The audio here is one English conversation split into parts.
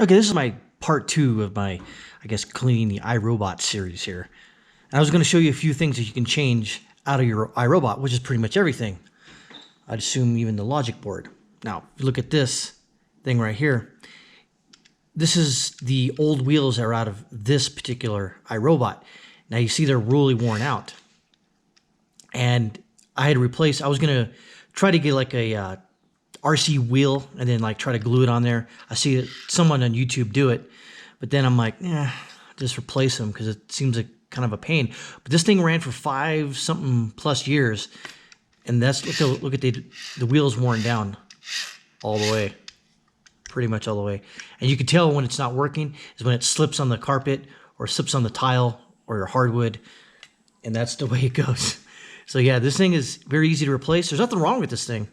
Okay, this is my part 2 of my, I guess, cleaning the iRobot series here. And I was going to show you a few things that you can change out of your iRobot, which is pretty much everything. I'd assume even the logic board. Now, if you look at this thing right here, this is the old wheels that are out of this particular iRobot. Now you see they're really worn out. And I had to replace, I was going to try to get like a RC wheel and then like try to glue it on there. I see someone on YouTube do it, but then I'm like, just replace them because it seems like kind of a pain. But this thing ran for 5-something plus years, and that's look at the wheels worn down all the way, pretty much all the way. And you can tell when it's not working is when it slips on the carpet or slips on the tile or your hardwood, and that's the way it goes. So yeah, this thing is very easy to replace. There's nothing wrong with this thing.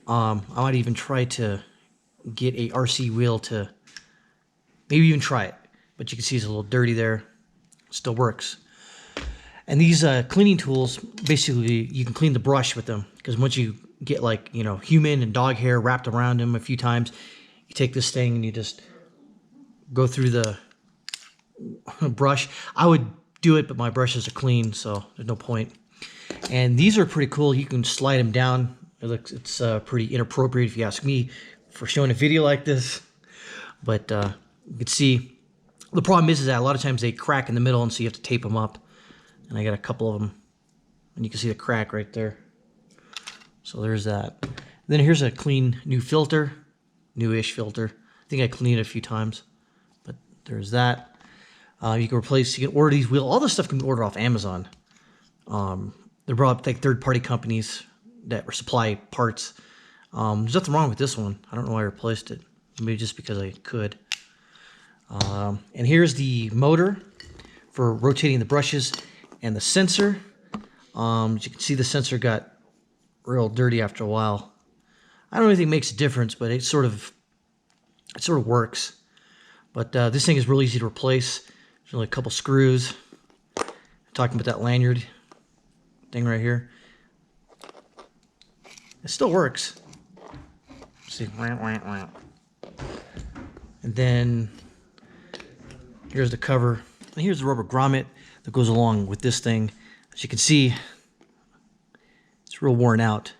I might even try to get a RC wheel to maybe even try it. But you can see it's a little dirty there. Still works. And these cleaning tools, basically, you can clean the brush with them. Because once you get like, human and dog hair wrapped around them a few times, you take this thing and you just go through the brush. I would do it, but my brushes are clean, so there's no point. And these are pretty cool. You can slide them down. It's pretty inappropriate if you ask me for showing a video like this, but you can see the problem is that a lot of times they crack in the middle, and so you have to tape them up. And I got a couple of them, and you can see the crack right there. So there's that. Then here's a clean new filter, newish filter. I think I cleaned it a few times, but there's that. You can order these wheels. All this stuff can be ordered off Amazon. They're brought up like third-party companies that supply parts. There's nothing wrong with this one. I don't know why I replaced it. Maybe just because I could. And here's the motor for rotating the brushes and the sensor. As you can see, the sensor got real dirty after a while. I don't really think it makes a difference, but it sort of works. But this thing is really easy to replace. There's only a couple screws. I'm talking about that lanyard thing right here. It still works. Let's see. And then here's the cover. And here's the rubber grommet that goes along with this thing. As you can see, it's real worn out.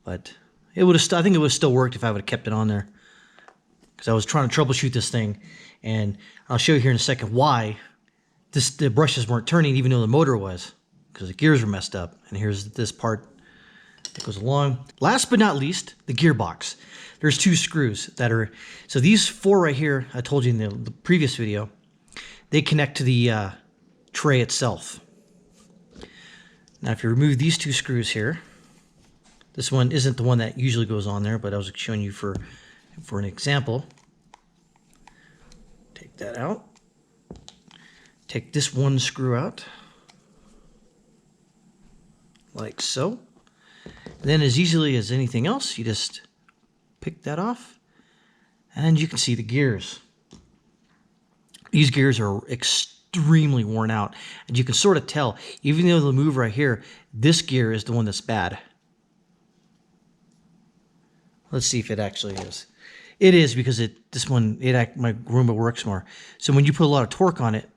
But it would have. I think it would have still worked if I would have kept it on there. Because I was trying to troubleshoot this thing, and I'll show you here in a second why the brushes weren't turning, even though the motor was, because the gears were messed up. And here's this part that goes along. Last but not least, the gearbox. There's 2 screws that are, so these 4 right here, I told you in the previous video, they connect to the tray itself. Now if you remove these 2 screws here, this one isn't the one that usually goes on there, but I was showing you for an example. Take that out. Take this one screw out, like so. Then as easily as anything else, you just pick that off, and you can see the gears. These gears are extremely worn out, and you can sort of tell, even though they'll move right here, this gear is the one that's bad. Let's see if it actually is. It is, because my Roomba works more. So when you put a lot of torque on it,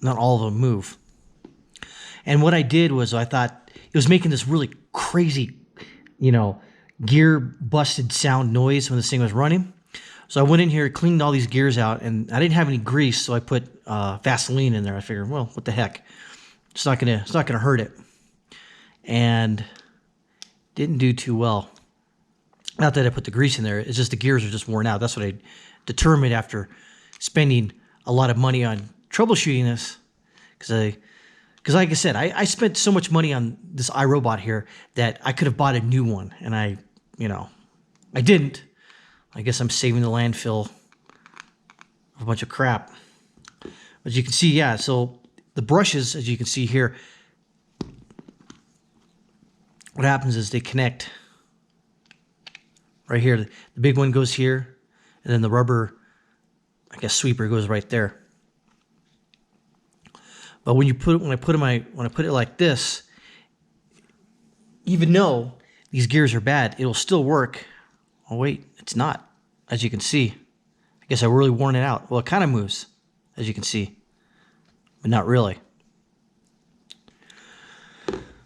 not all of them move. And what I did was I thought it was making this really crazy, gear busted sound noise when this thing was running. So I went in here, cleaned all these gears out, and I didn't have any grease, so I put Vaseline in there. I figured, well, what the heck? It's not gonna hurt it. And didn't do too well. Not that I put the grease in there, it's just the gears are just worn out. That's what I determined after spending a lot of money on troubleshooting this. Because like I said, I spent so much money on this iRobot here that I could have bought a new one. And I didn't. I guess I'm saving the landfill of a bunch of crap. As you can see, yeah, so the brushes, as you can see here, what happens is they connect right here. The big one goes here, and then the rubber, I guess, sweeper goes right there. But when I put it like this, even though these gears are bad, it'll still work. Oh wait, it's not. as you can see. I guess I really worn it out. Well, it kind of moves, as you can see, but not really.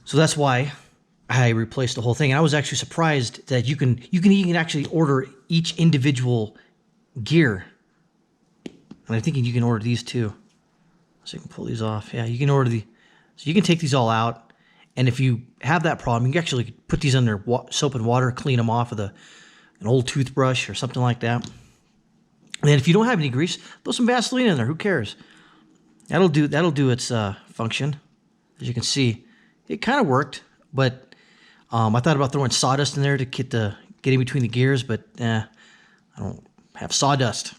So that's why I replaced the whole thing. And I was actually surprised that you can actually order each individual gear. And I think you can order these too. So you can pull these off. Yeah, you can order the. So you can take these all out. And if you have that problem, you can actually put these under soap and water, clean them off with an old toothbrush or something like that. And then if you don't have any grease, throw some Vaseline in there. Who cares? That'll do its function. As you can see, it kind of worked, but I thought about throwing sawdust in there to get in between the gears, but I don't have sawdust.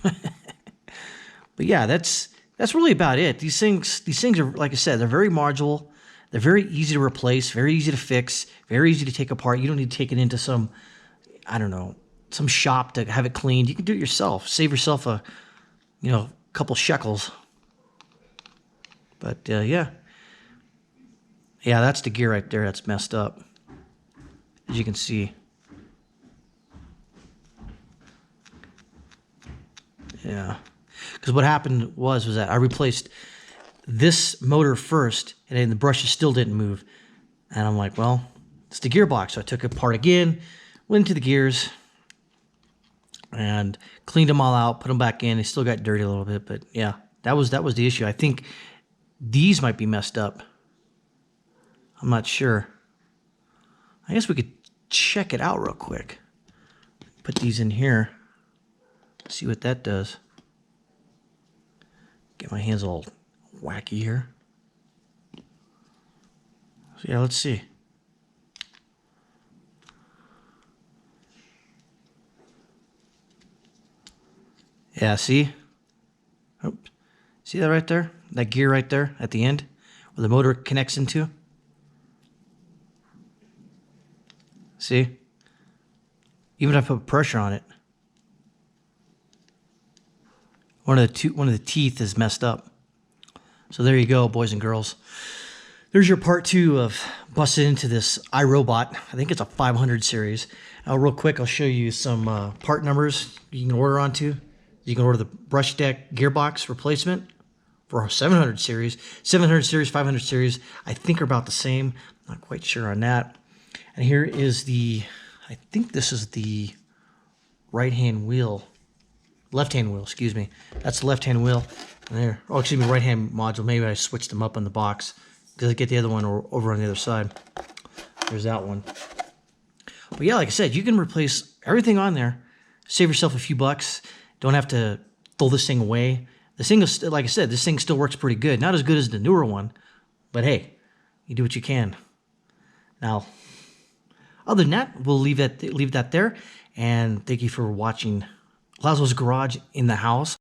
But yeah, that's really about it. These things are, like I said, they're very modular. They're very easy to replace, very easy to fix, very easy to take apart. You don't need to take it into some, I don't know, some shop to have it cleaned. You can do it yourself. Save yourself a couple shekels. But yeah, that's the gear right there that's messed up, as you can see. Yeah, because what happened was that I replaced this motor first, and then the brushes still didn't move. And I'm like, well, it's the gearbox. So I took it apart again, went into the gears, and cleaned them all out, put them back in. They still got dirty a little bit, but yeah, that was the issue. I think these might be messed up. I'm not sure. I guess we could check it out real quick. Put these in here. See what that does. Get my hands all wacky here. So yeah, let's see. Yeah, see? Oops. See that right there? That gear right there at the end where the motor connects into? See? Even if I put pressure on it, one of the teeth is messed up. So there you go, boys and girls. There's your part 2 of busting into this iRobot. I think it's a 500 series. Real quick, I'll show you some part numbers you can order onto. You can order the brush deck gearbox replacement for a 700 series. 700 series, 500 series, I think are about the same. Not quite sure on that. And here is I think this is the right-hand wheel. Left-hand wheel, excuse me. That's the left-hand wheel. And there. Oh, excuse me, right-hand module. Maybe I switched them up on the box because I get the other one over on the other side. There's that one. But yeah, like I said, you can replace everything on there. Save yourself a few bucks. Don't have to throw this thing away. This thing is, like I said, this thing still works pretty good. Not as good as the newer one, but hey, you do what you can. Now, other than that, we'll leave that there. And thank you for watching Lazlo's Garage in the House.